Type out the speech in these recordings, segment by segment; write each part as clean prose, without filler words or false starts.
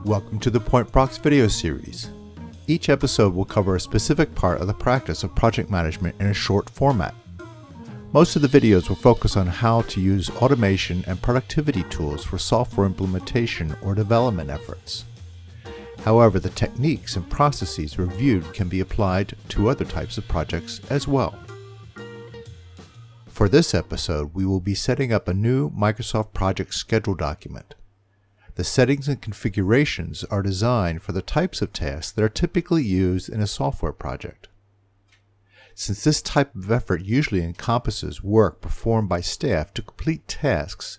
Welcome to the Point Prox Video Series. Each episode will cover a specific part of the practice of project management in a short format. Most of the videos will focus on how to use automation and productivity tools for software implementation or development efforts. However, the techniques and processes reviewed can be applied to other types of projects as well. For this episode, we will be setting up a new Microsoft Project Schedule document. The settings and configurations are designed for the types of tasks that are typically used in a software project. Since this type of effort usually encompasses work performed by staff to complete tasks,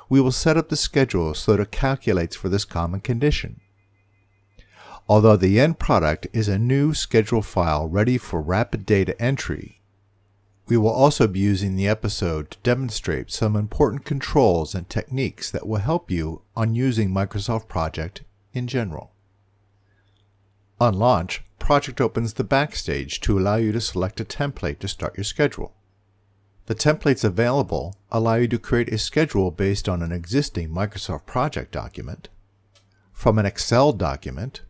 we will set up the schedule so that it calculates for this common condition. Although the end product is a new schedule file ready for rapid data entry, we will also be using the episode to demonstrate some important controls and techniques that will help you on using Microsoft Project in general. On launch, Project opens the Backstage to allow you to select a template to start your schedule. The templates available allow you to create a schedule based on an existing Microsoft Project document, from an Excel document,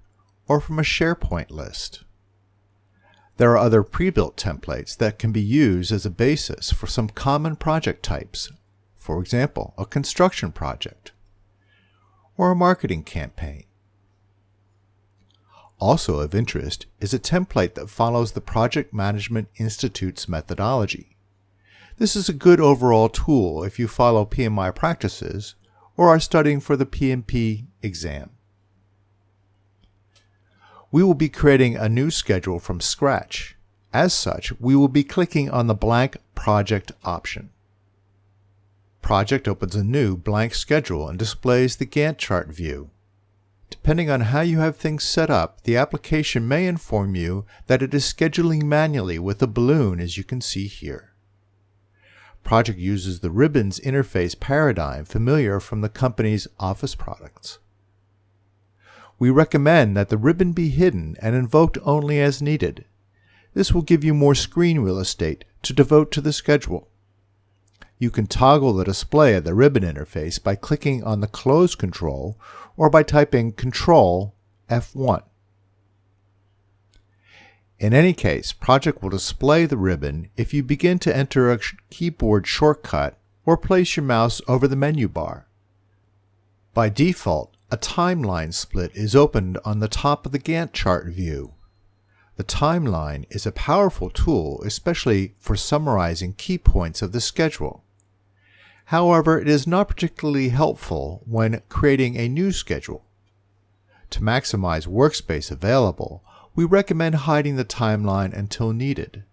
or from a SharePoint list. There are other pre-built templates that can be used as a basis for some common project types, for example, a construction project or a marketing campaign. Also of interest is a template that follows the Project Management Institute's methodology. This is a good overall tool if you follow PMI practices or are studying for the PMP exam. We will be creating a new schedule from scratch. As such, we will be clicking on the blank Project option. Project opens a new blank schedule and displays the Gantt Chart view. Depending on how you have things set up, the application may inform you that it is scheduling manually with a balloon, as you can see here. Project uses the ribbons interface paradigm familiar from the company's Office products. We recommend that the ribbon be hidden and invoked only as needed. This will give you more screen real estate to devote to the schedule. You can toggle the display of the ribbon interface by clicking on the Close control or by typing Ctrl F1. In any case, Project will display the ribbon if you begin to enter a keyboard shortcut or place your mouse over the menu bar. By default, a timeline split is opened on the top of the Gantt Chart view. The timeline is a powerful tool, especially for summarizing key points of the schedule. However, it is not particularly helpful when creating a new schedule. To maximize workspace available, we recommend hiding the timeline until needed.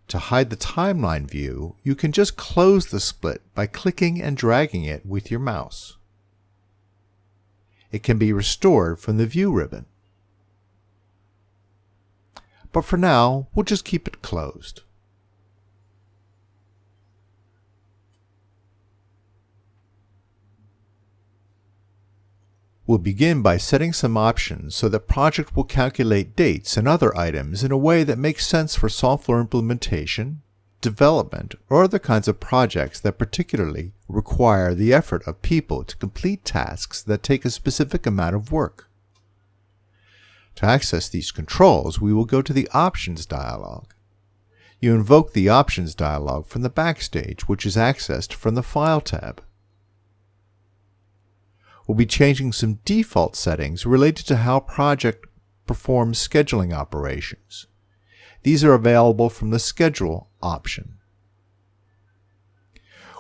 To hide the timeline view, you can just close the split by clicking and dragging it with your mouse. It can be restored from the View ribbon. But for now, we'll just keep it closed. We'll begin by setting some options so that Project will calculate dates and other items in a way that makes sense for software implementation, development, or other kinds of projects that particularly require the effort of people to complete tasks that take a specific amount of work. To access these controls, we will go to the Options dialog. You invoke the Options dialog from the Backstage, which is accessed from the File tab. We'll be changing some default settings related to how Project performs scheduling operations. These are available from the Schedule option.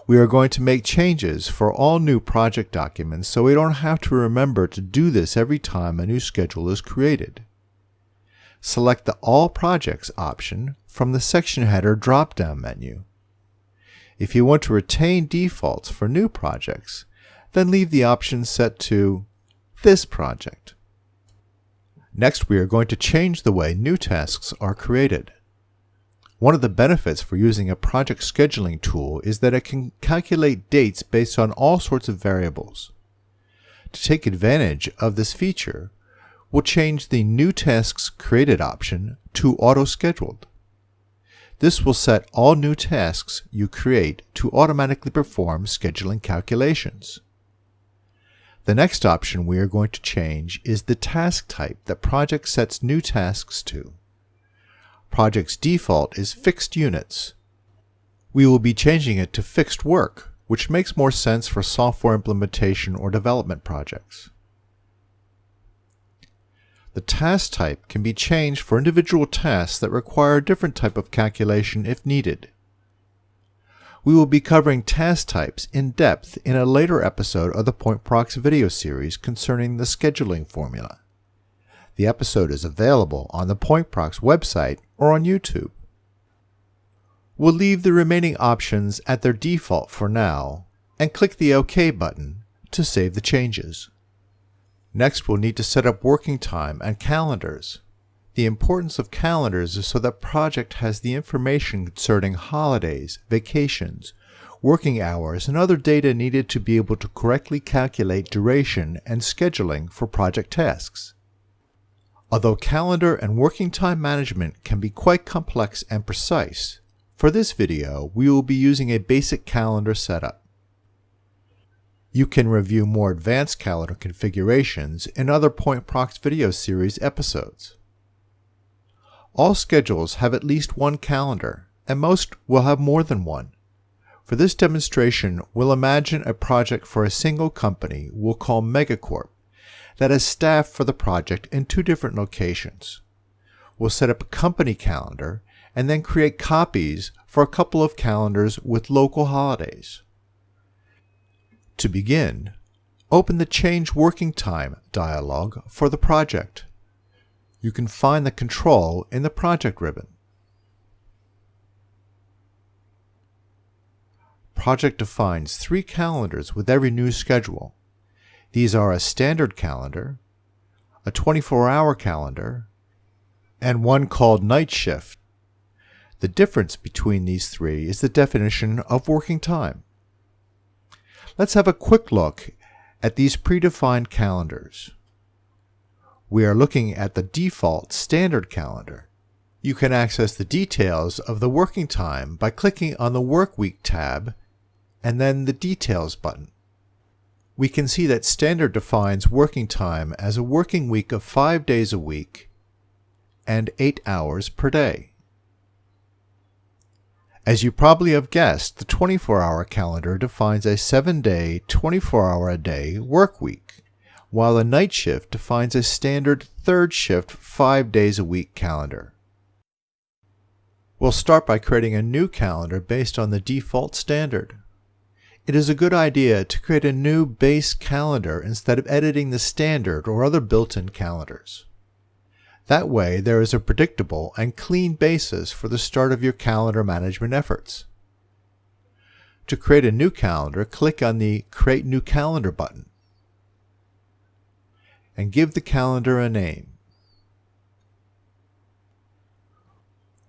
We are going to make changes for all new project documents so we don't have to remember to do this every time a new schedule is created. Select the All Projects option from the Section Header drop-down menu. If you want to retain defaults for new projects, then leave the option set to This Project. Next, we are going to change the way new tasks are created. One of the benefits for using a project scheduling tool is that it can calculate dates based on all sorts of variables. To take advantage of this feature, we'll change the New Tasks Created option to Auto-Scheduled. This will set all new tasks you create to automatically perform scheduling calculations. The next option we are going to change is the task type that Project sets new tasks to. Project's default is fixed units. We will be changing it to fixed work, which makes more sense for software implementation or development projects. The task type can be changed for individual tasks that require a different type of calculation if needed. We will be covering task types in depth in a later episode of the Point Prox Video Series concerning the scheduling formula. The episode is available on the Point Prox website or on YouTube. We'll leave the remaining options at their default for now and click the OK button to save the changes. Next, we'll need to set up working time and calendars. The importance of calendars is so that project has the information concerning holidays, vacations, working hours, and other data needed to be able to correctly calculate duration and scheduling for project tasks. Although calendar and working time management can be quite complex and precise, for this video we will be using a basic calendar setup. You can review more advanced calendar configurations in other Point Prox Video Series episodes. All schedules have at least one calendar, and most will have more than one. For this demonstration, we'll imagine a project for a single company we'll call Megacorp that has staff for the project in two different locations. We'll set up a company calendar and then create copies for a couple of calendars with local holidays. To begin, open the Change Working Time dialog for the project. You can find the control in the Project ribbon. Project defines 3 calendars with every new schedule. These are a standard calendar, a 24-hour calendar, and one called night shift. The difference between these 3 is the definition of working time. Let's have a quick look at these predefined calendars. We are looking at the default standard calendar. You can access the details of the working time by clicking on the Work Week tab and then the Details button. We can see that standard defines working time as a working week of 5 days a week and 8 hours per day. As you probably have guessed, the 24-hour calendar defines a 7-day, 24-hour-a-day work week, while a night shift defines a standard third shift 5 days a week calendar. We'll start by creating a new calendar based on the default standard. It is a good idea to create a new base calendar instead of editing the standard or other built-in calendars. That way, there is a predictable and clean basis for the start of your calendar management efforts. To create a new calendar, click on the Create New Calendar button and give the calendar a name.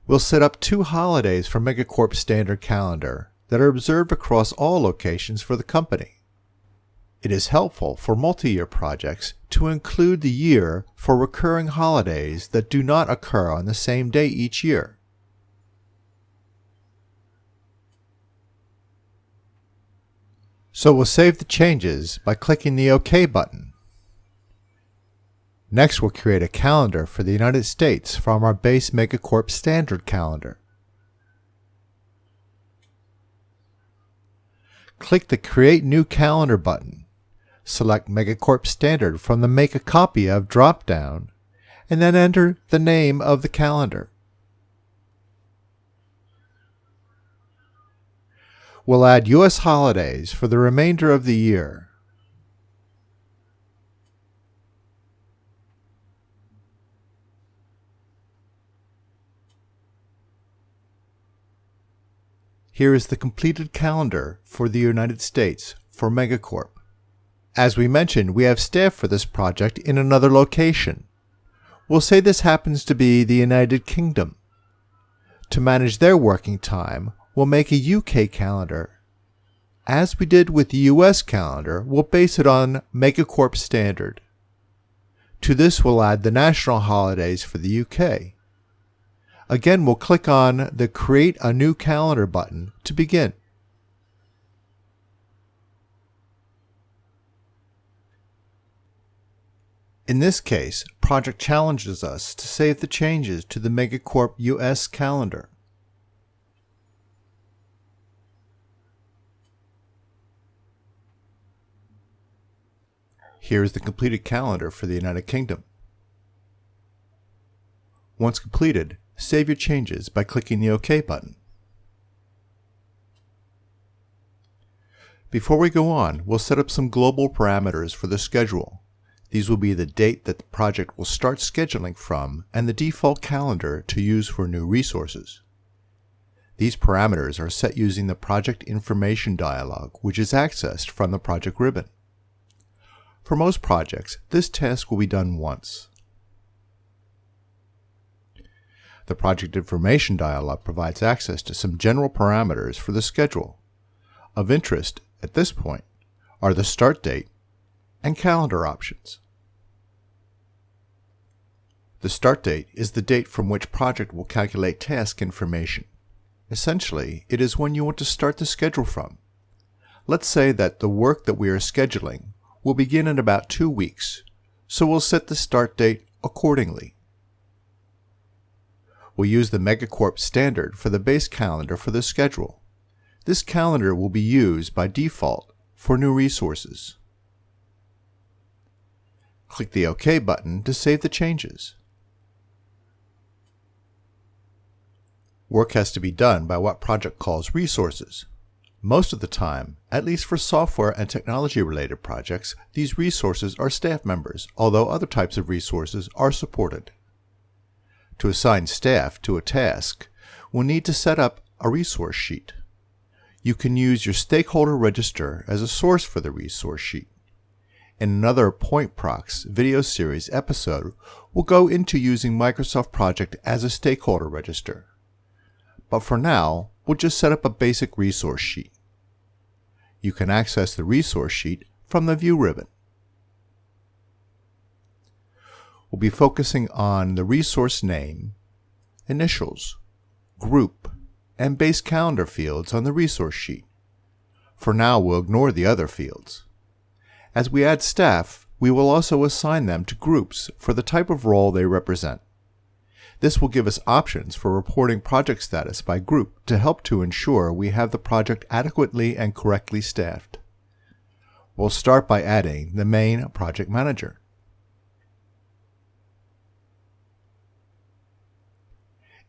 We'll set up 2 holidays for Megacorp's standard calendar that are observed across all locations for the company. It is helpful for multi-year projects to include the year for recurring holidays that do not occur on the same day each year. So we'll save the changes by clicking the OK button. Next, we'll create a calendar for the United States from our base Megacorp standard calendar. Click the Create New Calendar button. Select Megacorp Standard from the Make a Copy of drop-down, and then enter the name of the calendar. We'll add U.S. holidays for the remainder of the year. Here is the completed calendar for the United States for Megacorp. As we mentioned, we have staff for this project in another location. We'll say this happens to be the United Kingdom. To manage their working time, we'll make a UK calendar. As we did with the US calendar, we'll base it on Megacorp Standard. To this, we'll add the national holidays for the UK. Again, we'll click on the Create a New Calendar button to begin. In this case, Project challenges us to save the changes to the Megacorp US calendar. Here is the completed calendar for the United Kingdom. Once completed, save your changes by clicking the OK button. Before we go on, we'll set up some global parameters for the schedule. These will be the date that the project will start scheduling from and the default calendar to use for new resources. These parameters are set using the Project Information dialog, which is accessed from the project ribbon. For most projects, this task will be done once. The Project Information dialog provides access to some general parameters for the schedule. Of interest at this point are the start date and calendar options. The start date is the date from which project will calculate task information. Essentially, it is when you want to start the schedule from. Let's say that the work that we are scheduling will begin in about 2 weeks, so we'll set the start date accordingly. We'll use the Megacorp standard for the base calendar for the schedule. This calendar will be used by default for new resources. Click the OK button to save the changes. Work has to be done by what project calls resources. Most of the time, at least for software and technology-related projects, these resources are staff members, although other types of resources are supported. To assign staff to a task, we'll need to set up a resource sheet. You can use your stakeholder register as a source for the resource sheet. In another Point Prox Video Series episode, we'll go into using Microsoft Project as a stakeholder register. But for now, we'll just set up a basic resource sheet. You can access the resource sheet from the View ribbon. We'll be focusing on the resource name, initials, group, and base calendar fields on the resource sheet. For now, we'll ignore the other fields. As we add staff, we will also assign them to groups for the type of role they represent. This will give us options for reporting project status by group to help to ensure we have the project adequately and correctly staffed. We'll start by adding the main project manager.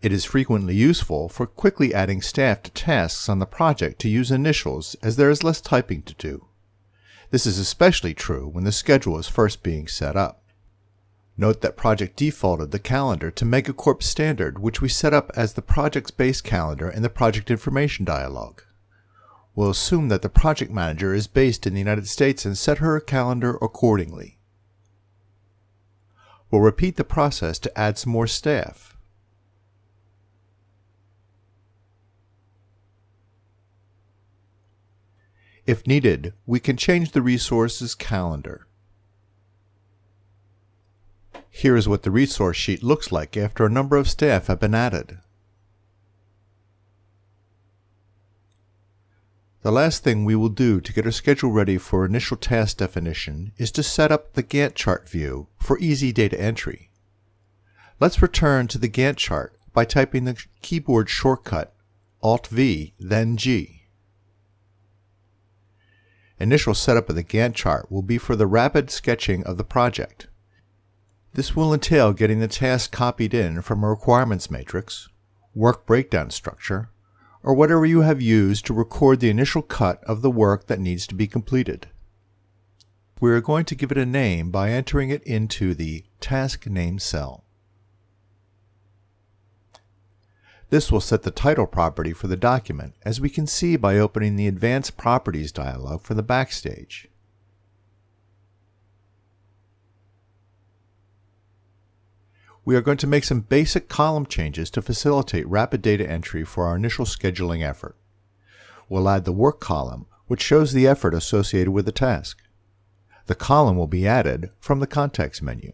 It is frequently useful for quickly adding staff to tasks on the project to use initials, as there is less typing to do. This is especially true when the schedule is first being set up. Note that Project defaulted the calendar to Megacorp standard, which we set up as the project's base calendar in the Project Information dialog. We'll assume that the project manager is based in the United States and set her calendar accordingly. We'll repeat the process to add some more staff. If needed, we can change the resource's calendar. Here is what the resource sheet looks like after a number of staff have been added. The last thing we will do to get our schedule ready for initial task definition is to set up the Gantt chart view for easy data entry. Let's return to the Gantt chart by typing the keyboard shortcut Alt-V, then G. Initial setup of the Gantt chart will be for the rapid sketching of the project. This will entail getting the task copied in from a requirements matrix, work breakdown structure, or whatever you have used to record the initial cut of the work that needs to be completed. We are going to give it a name by entering it into the Task Name cell. This will set the title property for the document, as we can see by opening the Advanced Properties dialog from the Backstage. We are going to make some basic column changes to facilitate rapid data entry for our initial scheduling effort. We'll add the Work column, which shows the effort associated with the task. The column will be added from the Context menu.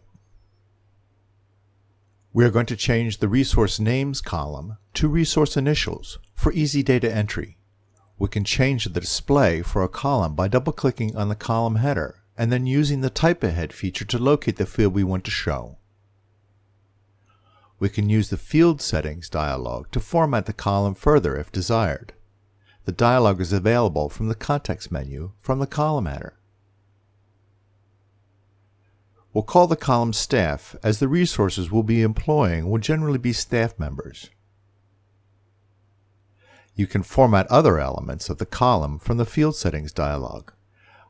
We are going to change the Resource Names column to Resource Initials for easy data entry. We can change the display for a column by double-clicking on the column header and then using the Type Ahead feature to locate the field we want to show. We can use the Field Settings dialog to format the column further if desired. The dialog is available from the Context menu from the column header. We'll call the column Staff, as the resources we'll be employing will generally be staff members. You can format other elements of the column from the Field Settings dialog.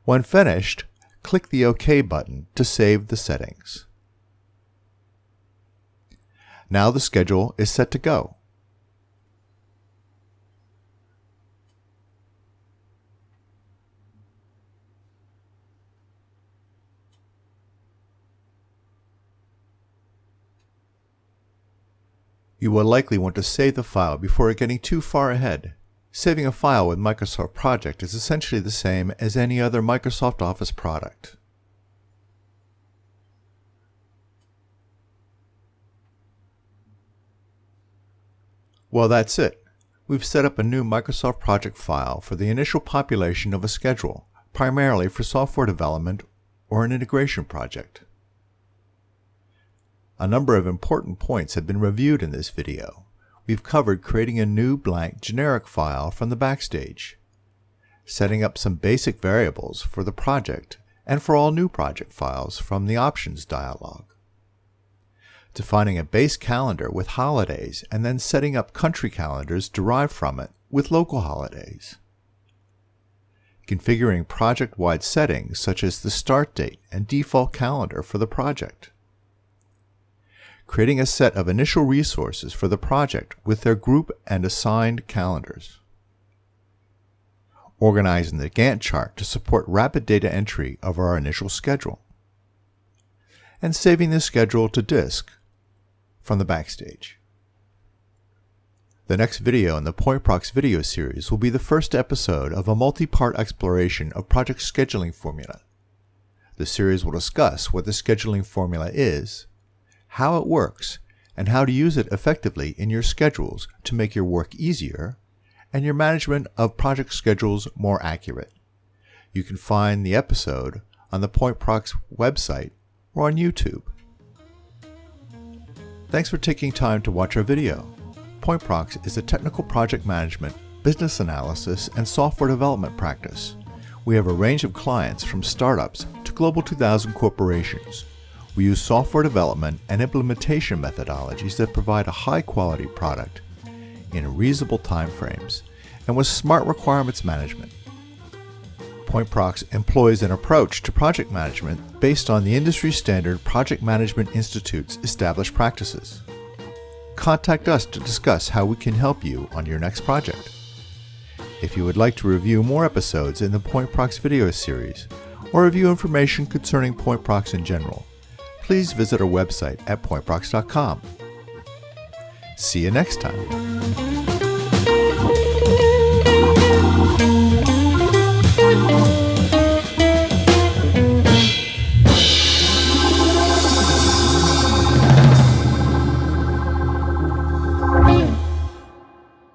When finished, click the OK button to save the settings. Now the schedule is set to go. You will likely want to save the file before getting too far ahead. Saving a file with Microsoft Project is essentially the same as any other Microsoft Office product. Well, that's it. We've set up a new Microsoft Project file for the initial population of a schedule, primarily for software development or an integration project. A number of important points have been reviewed in this video. We've covered creating a new blank generic file from the Backstage, setting up some basic variables for the project and for all new project files from the Options dialog, defining a base calendar with holidays and then setting up country calendars derived from it with local holidays, configuring project-wide settings such as the start date and default calendar for the project, creating a set of initial resources for the project with their group and assigned calendars, organizing the Gantt chart to support rapid data entry of our initial schedule, and saving the schedule to disk from the Backstage. The next video in the Point Prox Video Series will be the first episode of a multi-part exploration of project scheduling formula. The series will discuss what the scheduling formula is, how it works, and how to use it effectively in your schedules to make your work easier and your management of project schedules more accurate. You can find the episode on the Point Prox website or on YouTube. Thanks for taking time to watch our video. Point Prox is a technical project management, business analysis, and software development practice. We have a range of clients from startups to Global 2000 corporations. We use software development and implementation methodologies that provide a high-quality product in reasonable time frames and with smart requirements management. Point Prox employs an approach to project management based on the industry-standard Project Management Institute's established practices. Contact us to discuss how we can help you on your next project. If you would like to review more episodes in the Point Prox Video Series or review information concerning Point Prox in general, please visit our website at pointprox.com. See you next time.